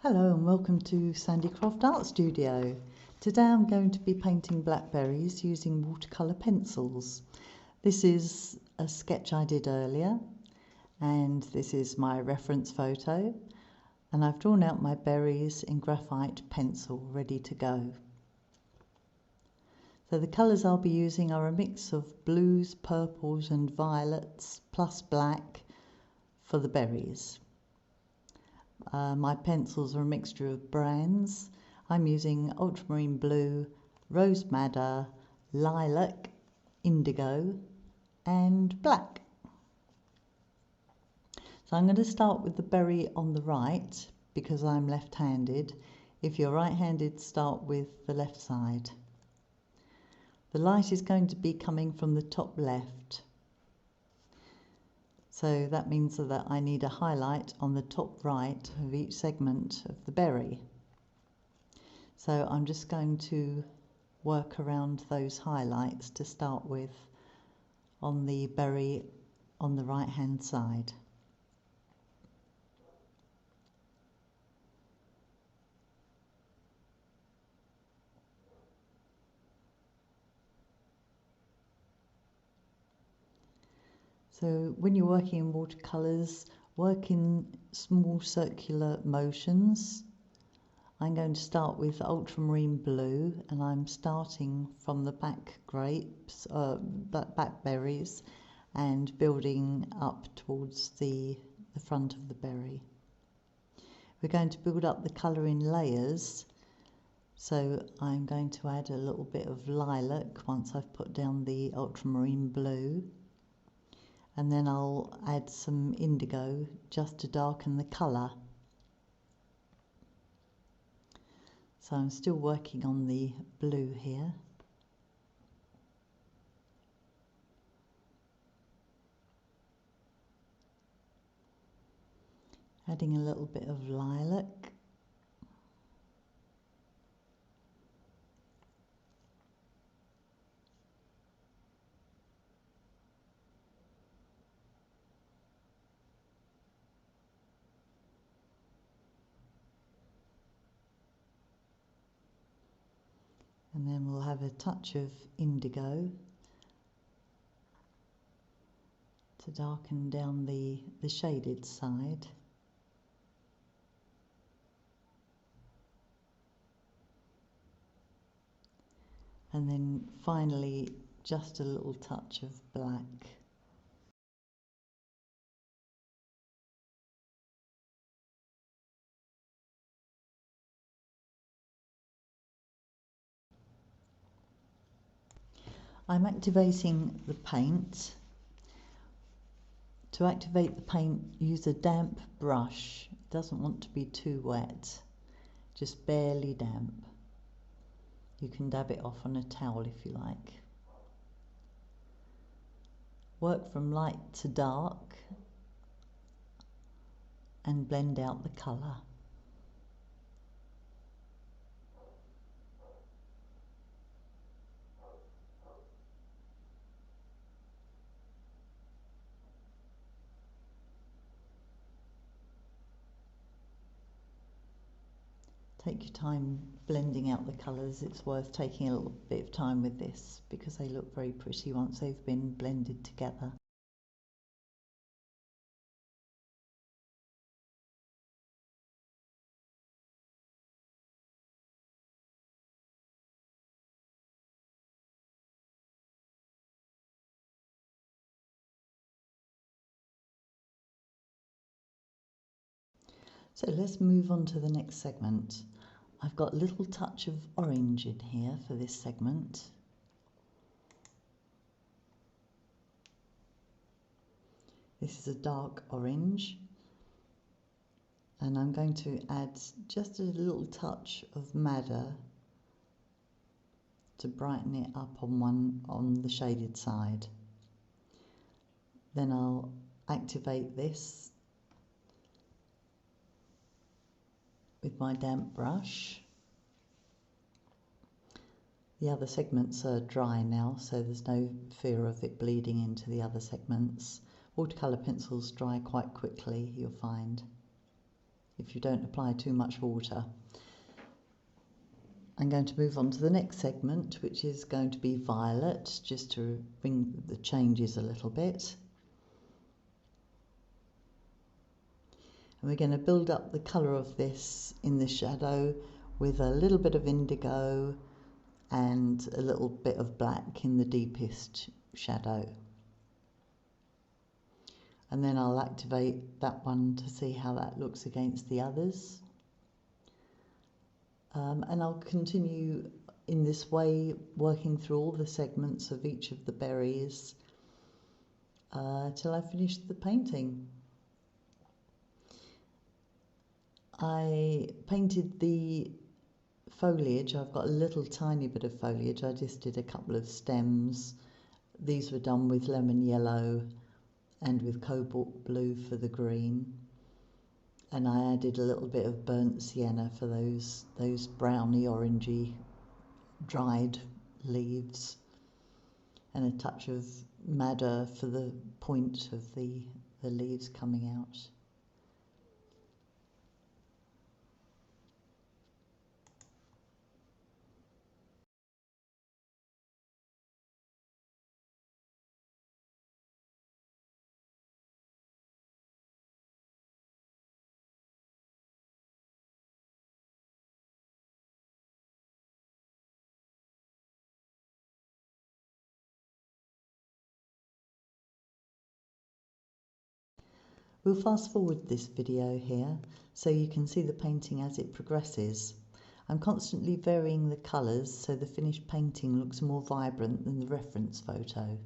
Hello and welcome to Sandy Croft Art Studio. Today I'm going to be painting blackberries using watercolour pencils. This is a sketch I did earlier and this is my reference photo, and I've drawn out my berries in graphite pencil ready to go. So the colours I'll be using are a mix of blues, purples and violets plus black for the berries. My pencils are a mixture of brands. I'm using ultramarine blue, rose madder, lilac, indigo and black. So I'm going to start with the berry on the right because I'm left-handed. If you're right-handed, start with the left side. The light is going to be coming from the top left. So that means that I need a highlight on the top right of each segment of the berry. So I'm just going to work around those highlights to start with on the berry on the right hand side. So when you're working in watercolours, work in small circular motions. I'm going to start with ultramarine blue, and I'm starting from the back grapes, back berries, and building up towards the front of the berry. We're going to build up the colour in layers, so I'm going to add a little bit of lilac once I've put down the ultramarine blue. And then I'll add some indigo just to darken the colour. So I'm still working on the blue here. Adding a little bit of lilac. And then we'll have a touch of indigo to darken down the shaded side. And then finally just a little touch of black. I'm activating the paint. To activate the paint, use a damp brush. It doesn't want to be too wet, just barely damp. You can dab it off on a towel if you like. Work from light to dark and blend out the colour. Take your time blending out the colours. It's worth taking a little bit of time with this because they look very pretty once they've been blended together. So let's move on to the next segment. I've got a little touch of orange in here for this segment. This is a dark orange, and I'm going to add just a little touch of madder to brighten it up on the shaded side. Then I'll activate this with my damp brush. The other segments are dry now, so there's no fear of it bleeding into the other segments. Watercolour pencils dry quite quickly, you'll find. if you don't apply too much water. I'm going to move on to the next segment, which is going to be violet, just to bring the changes a little bit. And we're going to build up the colour of this in the shadow with a little bit of indigo and a little bit of black in the deepest shadow. And then I'll activate that one to see how that looks against the others. And I'll continue in this way, working through all the segments of each of the berries till I finish the painting. I painted the foliage. I've got a little tiny bit of foliage. I just did a couple of stems. These were done with lemon yellow and with cobalt blue for the green. And I added a little bit of burnt sienna for those browny orangey dried leaves, and a touch of madder for the point of the leaves coming out. We'll fast forward this video here so you can see the painting as it progresses. I'm constantly varying the colours so the finished painting looks more vibrant than the reference photo.